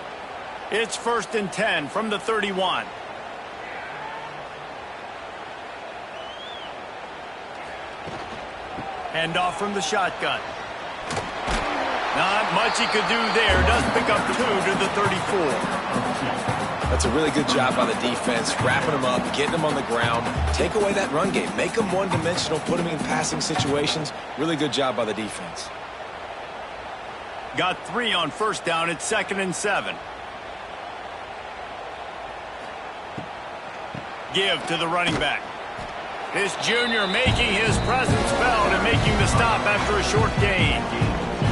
It's 1st and 10 from the 31. Handoff from the shotgun. Not much he could do there. Does pick up 2 to the 34. That's a really good job by the defense, wrapping them up, getting them on the ground. Take away that run game. Make them one-dimensional, put them in passing situations. Really good job by the defense. Got 3 on 1st down. It's 2nd and 7. Give to the running back. This junior making his presence felt and making the stop after a short gain.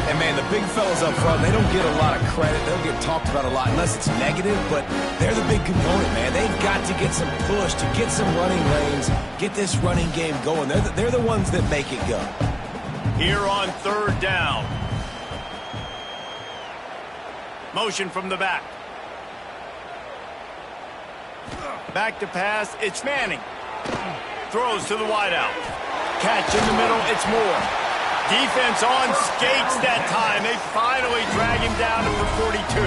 And, man, the big fellas up front, they don't get a lot of credit. They don't get talked about a lot unless it's negative, but they're the big component, man. They've got to get some push, to get some running lanes, get this running game going. They're the ones that make it go. Here on 3rd down. Motion from the back. Back to pass, it's Manning. Throws to the wideout. Catch in the middle, it's Moore. Defense on skates that time. They finally drag him down to the 42.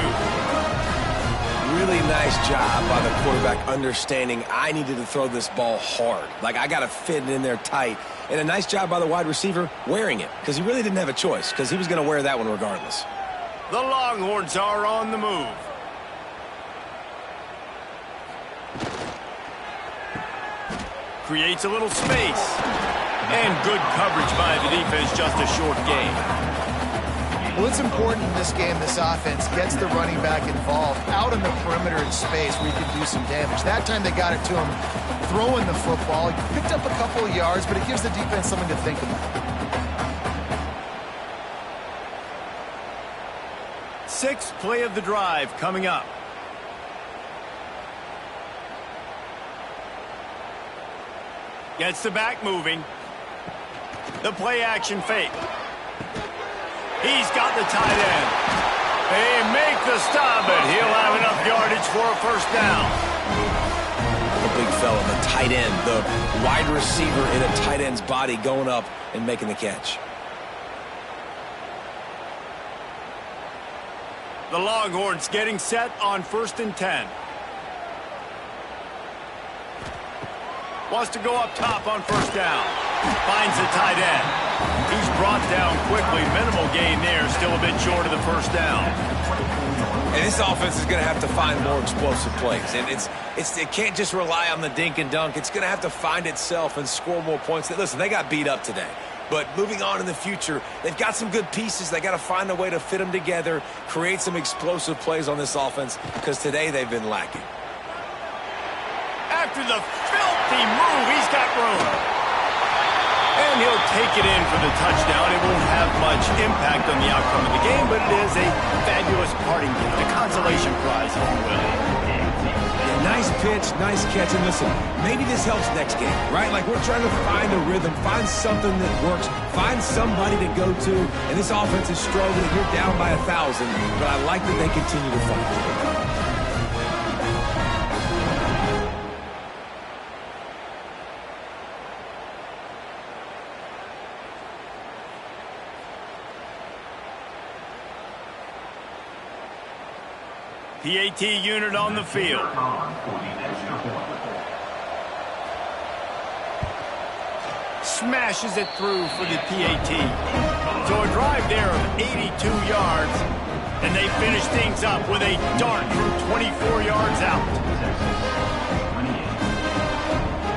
Really nice job by the quarterback understanding I needed to throw this ball hard. Like, I got to fit it in there tight. And a nice job by the wide receiver wearing it, because he really didn't have a choice, because he was going to wear that one regardless. The Longhorns are on the move. Creates a little space. And good coverage by the defense, just a short gain. Well, it's important in this game, this offense gets the running back involved out in the perimeter in space where he can do some damage. That time they got it to him throwing the football. He picked up a couple of yards, but it gives the defense something to think about. 6th play of the drive coming up. Gets the back moving. The play action fake. He's got the tight end. They make the stop, but he'll have enough yardage for a 1st down. The big fella, the tight end, the wide receiver in a tight end's body going up and making the catch. The Longhorns getting set on 1st and 10. Wants to go up top on 1st down. Finds the tight end. He's brought down quickly. Minimal gain there. Still a bit short of the 1st down. And this offense is going to have to find more explosive plays. And it can't just rely on the dink and dunk. It's going to have to find itself and score more points. Listen, they got beat up today. But moving on in the future, they've got some good pieces. They got to find a way to fit them together, create some explosive plays on this offense, because today they've been lacking. After the filthy move, he's got room. And he'll take it in for the touchdown. It won't have much impact on the outcome of the game, but it is a fabulous parting gift, a consolation prize, if you will. Yeah, nice pitch, nice catch. And listen, maybe this helps next game, right? Like, we're trying to find a rhythm, find something that works, find somebody to go to. And this offense is struggling. You're down by 1,000, but I like that they continue to fight. PAT unit on the field. Smashes it through for the PAT. So a drive there of 82 yards, and they finish things up with a dart from 24 yards out.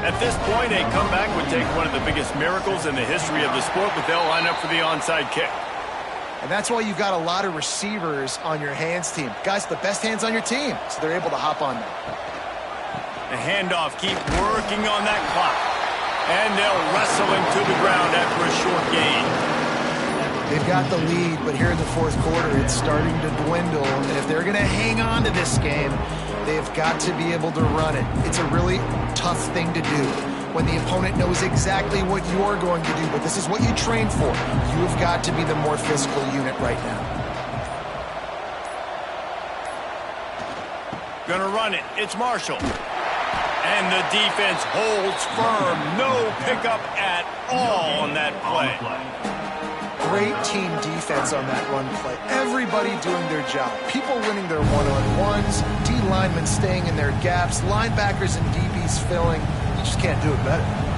At this point, a comeback would take one of the biggest miracles in the history of the sport, but they'll line up for the onside kick. And that's why you've got a lot of receivers on your hands team. Guys, the best hands on your team, so they're able to hop on them. The handoff, keep working on that clock. And they'll wrestle him to the ground after a short gain. They've got the lead, but here in the fourth quarter, it's starting to dwindle. And if they're going to hang on to this game, they've got to be able to run it. It's a really tough thing to do when the opponent knows exactly what you're going to do, but this is what you train for. You've got to be the more physical unit right now. Gonna run it. It's Marshall. And the defense holds firm. No pickup at all on that play. Great team defense on that run play. Everybody doing their job. People winning their one-on-ones, D linemen staying in their gaps, linebackers and DBs filling. You just can't do it better.